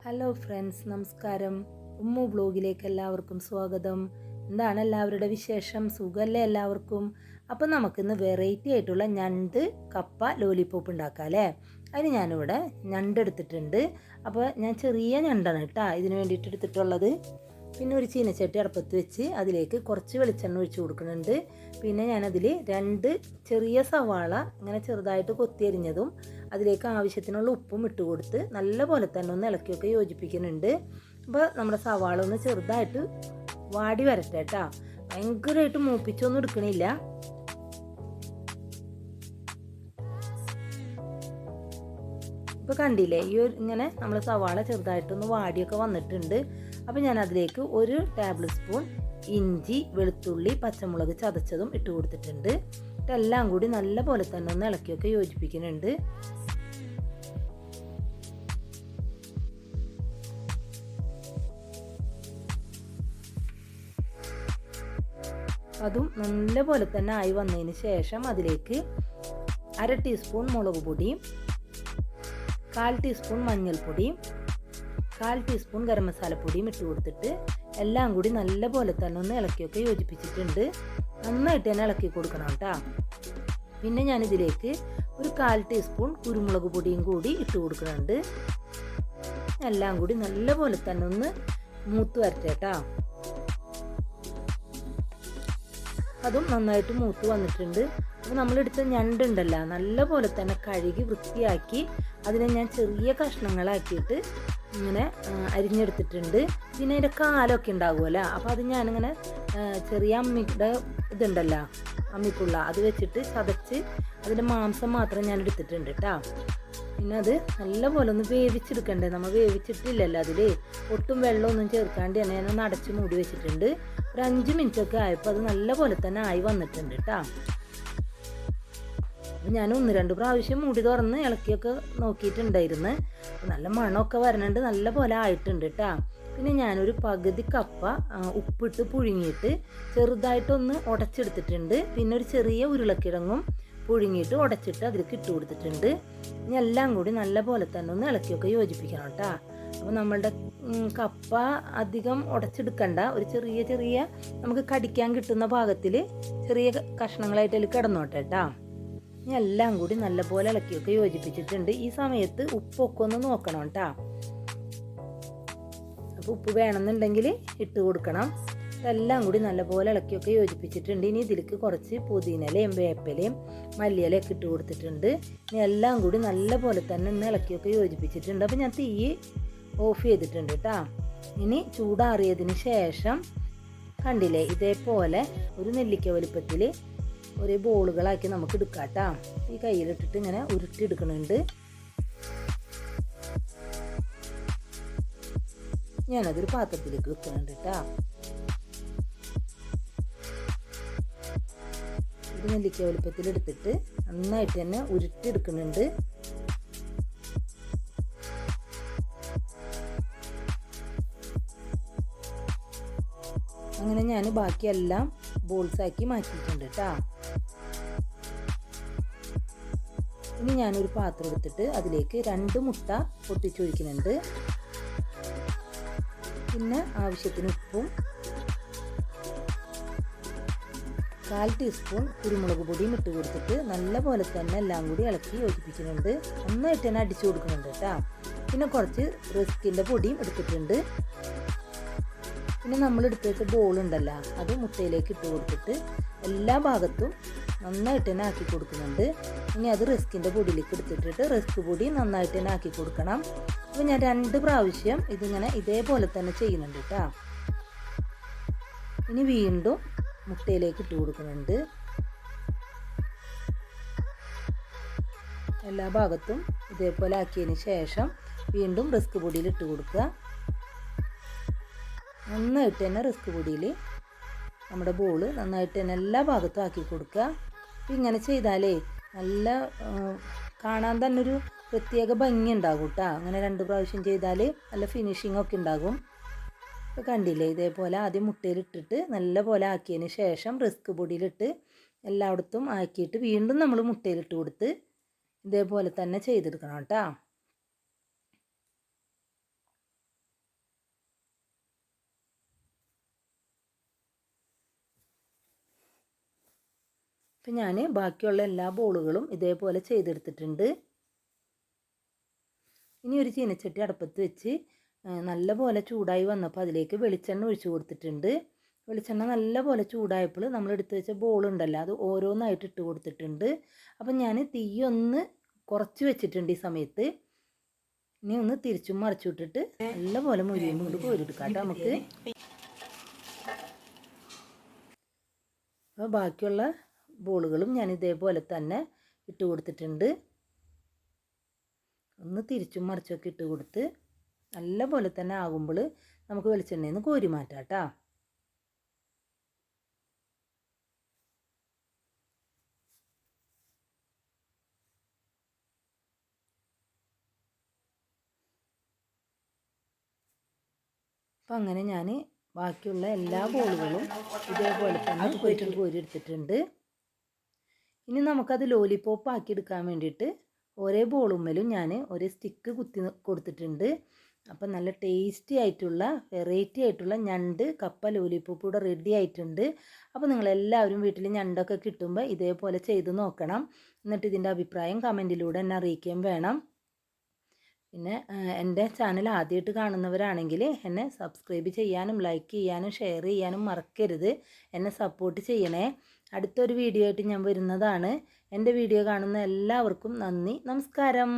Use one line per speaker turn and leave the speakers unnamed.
Hello friends, നമസ്കാരം. Umm ബ്ലോഗിലേക്ക് എല്ലാവർക്കും സ്വാഗതം. എന്താണ് എല്ലാവരുടെ വിശേഷം? സുഖമല്ലേ എല്ലാവർക്കും? അപ്പം നമുക്കിന്ന് വെറൈറ്റി ആയിട്ടുള്ള ഞണ്ട് കപ്പ ലോലിപോപ്പ് ഉണ്ടാക്കാം അല്ലേ? അതിന് ഞാനിവിടെ ഞണ്ട് എടുത്തിട്ടുണ്ട്. അപ്പോൾ ഞാൻ ചെറിയ ഞണ്ടാണ് കേട്ടോ ഇതിന് വേണ്ടിയിട്ട് എടുത്തിട്ടുള്ളത്. പിന്നെ ഒരു ചീനച്ചട്ടി അടുപ്പത്ത് വെച്ച് അതിലേക്ക് കുറച്ച് വെളിച്ചെണ്ണ ഒഴിച്ച് കൊടുക്കുന്നുണ്ട്. പിന്നെ ഞാനതിൽ 2 ചെറിയ സവാള ഇങ്ങനെ ചെറുതായിട്ട് കൊത്തിയരിഞ്ഞതും അതിലേക്ക് ആവശ്യത്തിനുള്ള ഉപ്പും ഇട്ട് കൊടുത്ത് നല്ല പോലെ തന്നെ ഒന്ന് ഇളക്കിയൊക്കെ യോജിപ്പിക്കുന്നുണ്ട്. അപ്പോൾ നമ്മുടെ സവാള ഒന്ന് ചെറുതായിട്ട് വാടി വരട്ടെ കേട്ടോ. ഭയങ്കരമായിട്ട് മൂപ്പിച്ചൊന്നും എടുക്കണില്ല. ഇപ്പോൾ കണ്ടില്ലേ, ഇങ്ങനെ നമ്മൾ സവാള ചെറുതായിട്ടൊന്ന് വാടിയൊക്കെ വന്നിട്ടുണ്ട്. അപ്പോൾ ഞാൻ അതിലേക്ക് 1 ടേബിൾ സ്പൂൺ ഇഞ്ചി, വെളുത്തുള്ളി, പച്ചമുളക് ചതച്ചതും ഇട്ട് കൊടുത്തിട്ടുണ്ട്. ഇതെല്ലാം കൂടി നല്ല പോലെ തന്നെ ഒന്ന് ഇളക്കിയൊക്കെ യോജിപ്പിക്കുന്നുണ്ട്. അതും നല്ല പോലെ തന്നെ ആയി വന്നതിന് ശേഷം അതിലേക്ക് 1/2 ടീസ്പൂൺ മുളക് പൊടിയും 1/4 ടീസ്പൂൺ മഞ്ഞൾപ്പൊടിയും 1/4 ടീസ്പൂൺ ഗരം മസാലപ്പൊടിയും ഇട്ട് കൊടുത്തിട്ട് എല്ലാം കൂടി നല്ല പോലെ തന്നെ ഒന്ന് ഇളക്കിയൊക്കെ യോജിപ്പിച്ചിട്ടുണ്ട്. നന്നായിട്ട് തന്നെ ഇളക്കി കൊടുക്കണം കേട്ടോ. പിന്നെ ഞാനിതിലേക്ക് ഒരു 1/4 ടീസ്പൂൺ കുരുമുളക് പൊടിയും കൂടി ഇട്ട് കൊടുക്കുന്നുണ്ട്. എല്ലാം കൂടി നല്ല പോലെ തന്നെ ഒന്ന് മൂത്ത് വരട്ടെ കേട്ടോ. അതും നന്നായിട്ട് മൂത്ത് വന്നിട്ടുണ്ട്. അപ്പോൾ നമ്മളെടുത്ത ഞണ്ടുണ്ടല്ലോ, നല്ല പോലെ തന്നെ കഴുകി വൃത്തിയാക്കി അതിനെ ഞാൻ ചെറിയ കഷ്ണങ്ങളാക്കിയിട്ട് ഇങ്ങനെ അരിഞ്ഞെടുത്തിട്ടുണ്ട്. പിന്നെ അതിൻ്റെ കാലമൊക്കെ ഉണ്ടാകുമല്ലോ, അപ്പോൾ അത് ഞാനിങ്ങനെ ചെറിയ അമ്മിയുടെ ഇതുണ്ടല്ലോ, അമ്മിക്കുള്ള അത് വെച്ചിട്ട് ചതച്ച് അതിൻ്റെ മാംസം മാത്രം ഞാൻ എടുത്തിട്ടുണ്ട് കേട്ടോ. പിന്നെ അത് നല്ല പോലെ ഒന്ന് വേവിച്ചെടുക്കണ്ടേ, നമ്മൾ വേവിച്ചിട്ടില്ലല്ലോ അതിൽ, ഒട്ടും വെള്ളമൊന്നും ചേർക്കാണ്ട് തന്നെ ഞാനൊന്ന് അടച്ച് മൂടി വെച്ചിട്ടുണ്ട്. ഒരു 5 മിനിറ്റൊക്കെ ആയപ്പോൾ അത് നല്ല പോലെ തന്നെ ആയി വന്നിട്ടുണ്ട് കേട്ടോ. ഞാൻ 1-2 പ്രാവശ്യം മൂടി തുറന്ന് ഇളക്കിയൊക്കെ നോക്കിയിട്ടുണ്ടായിരുന്നു. നല്ല മണമൊക്കെ വരണുണ്ട്, നല്ല പോലെ ആയിട്ടുണ്ട് കേട്ടോ. പിന്നെ ഞാനൊരു പകുതി കപ്പ ഉപ്പിട്ട് പുഴുങ്ങിയിട്ട് ചെറുതായിട്ടൊന്ന് ഉടച്ചെടുത്തിട്ടുണ്ട്. പിന്നെ ഒരു ചെറിയ ഉരുളക്കിഴങ്ങും പുഴുങ്ങിയിട്ട് ഉടച്ചിട്ട് അതിലേക്ക് ഇട്ട് കൊടുത്തിട്ടുണ്ട്. ഇനി എല്ലാം കൂടി നല്ല പോലെ തന്നെ ഒന്ന് ഇളക്കിയൊക്കെ യോജിപ്പിക്കണം കേട്ടോ. അപ്പോൾ നമ്മളുടെ കപ്പ അധികം ഉടച്ചെടുക്കണ്ട, ഒരു ചെറിയ ചെറിയ നമുക്ക് കടിക്കാൻ കിട്ടുന്ന ഭാഗത്തിൽ ചെറിയ കഷ്ണങ്ങളായിട്ട് അതിൽ കിടന്നോട്ടെ കേട്ടോ. ഇനി എല്ലാം കൂടി നല്ലപോലെ ഇളക്കിയൊക്കെ യോജിപ്പിച്ചിട്ടുണ്ട്. ഈ സമയത്ത് ഉപ്പൊക്കെ ഒന്ന് നോക്കണം കേട്ടോ. അപ്പോൾ ഉപ്പ് വേണമെന്നുണ്ടെങ്കിൽ ഇട്ട് കൊടുക്കണം. എല്ലാം കൂടി നല്ലപോലെ ഇളക്കിയൊക്കെ യോജിപ്പിച്ചിട്ടുണ്ട്. ഇനി ഇതിലേക്ക് കുറച്ച് പുതിനയിലയും വേപ്പിലയും മല്ലിയിലയൊക്കെ ഇട്ട് കൊടുത്തിട്ടുണ്ട്. ഇനി എല്ലാം കൂടി നല്ല പോലെ തന്നെ ഒന്ന് ഇളക്കിയൊക്കെ യോജിപ്പിച്ചിട്ടുണ്ട്. അപ്പോൾ ഞാൻ തീ ഓഫ് ചെയ്തിട്ടുണ്ട് കേട്ടോ. ഇനി ചൂടാറിയതിന് ശേഷം കണ്ടില്ലേ, ഇതേപോലെ ഒരു നെല്ലിക്ക വലുപ്പത്തിൽ ഒരേ ബോളുകളാക്കി നമുക്ക് എടുക്കാം കേട്ടോ. ഈ കയ്യിലിട്ടിട്ട് ഇങ്ങനെ ഉരുട്ടി എടുക്കുന്നുണ്ട്. ഞാനതൊരു പാത്രത്തിലേക്ക് വെക്കുന്നുണ്ട് കേട്ടോ. ഇത് നെല്ലിക്ക വലുപ്പത്തിൽ എടുത്തിട്ട് നന്നായിട്ട് തന്നെ ഉരുട്ടി എടുക്കുന്നുണ്ട്. അങ്ങനെ ഞാൻ ബാക്കിയെല്ലാം ബോൾസാക്കി മാറ്റിയിട്ടുണ്ട് കേട്ടോ. ഇനി ഞാനൊരു പാത്രം എടുത്തിട്ട് അതിലേക്ക് 2 മുട്ട പൊട്ടിച്ചൊഴിക്കുന്നുണ്ട്. പിന്നെ ആവശ്യത്തിന് ഉപ്പും 1/4 ടീസ്പൂൺ കുരുമുളക് പൊടിയും ഇട്ട് കൊടുത്തിട്ട് നല്ല പോലെ തന്നെ എല്ലാം കൂടി ഇളക്കി യോജിപ്പിക്കുന്നുണ്ട്. നന്നായിട്ട് തന്നെ അടിച്ചു കൊടുക്കുന്നുണ്ട് കേട്ടോ. പിന്നെ കുറച്ച് റസ്കിൻ്റെ പൊടിയും എടുത്തിട്ടുണ്ട്. പിന്നെ നമ്മൾ എടുത്ത് വെച്ച ബോളുണ്ടല്ലോ, അത് മുട്ടയിലേക്ക് ഇട്ട് കൊടുത്തിട്ട് എല്ലാ ഭാഗത്തും നന്നായിട്ട് തന്നെ ആക്കി കൊടുക്കുന്നുണ്ട്. ഇനി അത് റസ്കിൻ്റെ പൊടിയിലേക്ക് എടുത്തിട്ടിട്ട് റസ്ക് പൊടി നന്നായിട്ട് തന്നെ ആക്കി കൊടുക്കണം. അപ്പോൾ ഞാൻ 2 പ്രാവശ്യം ഇതിങ്ങനെ ഇതേപോലെ തന്നെ ചെയ്യുന്നുണ്ട് കേട്ടോ. ഇനി വീണ്ടും മുട്ടയിലേക്ക് ഇട്ട് കൊടുക്കുന്നുണ്ട്. എല്ലാ ഭാഗത്തും ഇതേപോലെ ആക്കിയതിന് ശേഷം വീണ്ടും റസ്ക് പൊടിയിൽ ഇട്ട് കൊടുക്കുക. നന്നായിട്ട് തന്നെ റസ്ക് പൊടിയിൽ നമ്മുടെ ബോള് നന്നായിട്ട് തന്നെ എല്ലാ ഭാഗത്തും ആക്കി കൊടുക്കുക. ഇങ്ങനെ ചെയ്താലേ നല്ല കാണാൻ തന്നെ ഒരു പ്രത്യേക ഭംഗി ഉണ്ടാകും കേട്ടോ. അങ്ങനെ 2 പ്രാവശ്യം ചെയ്താൽ നല്ല ഫിനിഷിംഗ് ഒക്കെ ഉണ്ടാകും. ഇപ്പോൾ കണ്ടില്ലേ, ഇതേപോലെ ആദ്യം മുട്ടയിലിട്ടിട്ട് നല്ല പോലെ ആക്കിയതിന് ശേഷം റസ്ക് പൊടിയിലിട്ട് എല്ലായിടത്തും ആക്കിയിട്ട് വീണ്ടും നമ്മൾ മുട്ടയിലിട്ട് കൊടുത്ത് ഇതേപോലെ തന്നെ ചെയ്തെടുക്കണം കേട്ടോ. ഇപ്പം ഞാൻ ബാക്കിയുള്ള എല്ലാ ബോളുകളും ഇതേപോലെ ചെയ്തെടുത്തിട്ടുണ്ട്. ഇനി ഒരു ചീനച്ചട്ടി അടുപ്പത്ത് വെച്ച് നല്ലപോലെ ചൂടായി വന്നപ്പോൾ അതിലേക്ക് വെളിച്ചെണ്ണ ഒഴിച്ചു കൊടുത്തിട്ടുണ്ട്. വെളിച്ചെണ്ണ നല്ലപോലെ ചൂടായപ്പോൾ നമ്മൾ എടുത്ത് വെച്ച ബോളുണ്ടല്ലോ അത് ഓരോന്നായിട്ട് ഇട്ട് കൊടുത്തിട്ടുണ്ട്. അപ്പം ഞാൻ തീ ഒന്ന് കുറച്ച് വെച്ചിട്ടുണ്ട് ഈ സമയത്ത്. ഇനി ഒന്ന് തിരിച്ചും മറിച്ചു വിട്ടിട്ട് നല്ലപോലെ മുരിയും കൊണ്ട് കോരിയെടുക്കാം കേട്ടോ നമുക്ക്. അപ്പോൾ ബാക്കിയുള്ള ബോളുകളും ഞാൻ ഇതേപോലെ തന്നെ ഇട്ട് കൊടുത്തിട്ടുണ്ട്. ഒന്ന് തിരിച്ചും മറിച്ചൊക്കെ ഇട്ട് കൊടുത്ത് നല്ലപോലെ തന്നെ ആകുമ്പോൾ നമുക്ക് വെളിച്ചെണ്ണയിൽ നിന്ന് കോരി മാറ്റാം കേട്ടോ. അപ്പം അങ്ങനെ ഞാൻ ബാക്കിയുള്ള എല്ലാ ബോളുകളും ഇതേപോലെ തന്നെ കോരി എടുത്തിട്ടുണ്ട്. ഇനി നമുക്കത് ലോലിപോപ്പ് ആക്കി എടുക്കാൻ വേണ്ടിയിട്ട് ഓരോ ബോളുമ്മലും ഞാൻ ഒരു സ്റ്റിക്ക് കുത്തി കൊടുത്തിട്ടുണ്ട്. അപ്പം നല്ല ടേസ്റ്റി ആയിട്ടുള്ള വെറൈറ്റി ആയിട്ടുള്ള ഞണ്ട് കപ്പ ലോലിപോപ്പ് ഇവിടെ റെഡി ആയിട്ടുണ്ട്. അപ്പോൾ നിങ്ങളെല്ലാവരും വീട്ടിൽ ഞണ്ടൊക്കെ കിട്ടുമ്പോൾ ഇതേപോലെ ചെയ്ത് നോക്കണം. എന്നിട്ട് ഇതിൻ്റെ അഭിപ്രായം കമൻറ്റിലൂടെ എന്നെ അറിയിക്കുകയും വേണം. പിന്നെ എൻ്റെ ചാനൽ ആദ്യമായിട്ട് കാണുന്നവരാണെങ്കിൽ എന്നെ സബ്സ്ക്രൈബ് ചെയ്യാനും ലൈക്ക് ചെയ്യാനും ഷെയർ ചെയ്യാനും മറക്കരുത്. എന്നെ സപ്പോർട്ട് ചെയ്യണേ. അടുത്തൊരു വീഡിയോ ആയിട്ട് ഞാൻ വരുന്നതാണ്. എൻ്റെ വീഡിയോ കാണുന്ന എല്ലാവർക്കും നന്ദി, നമസ്കാരം.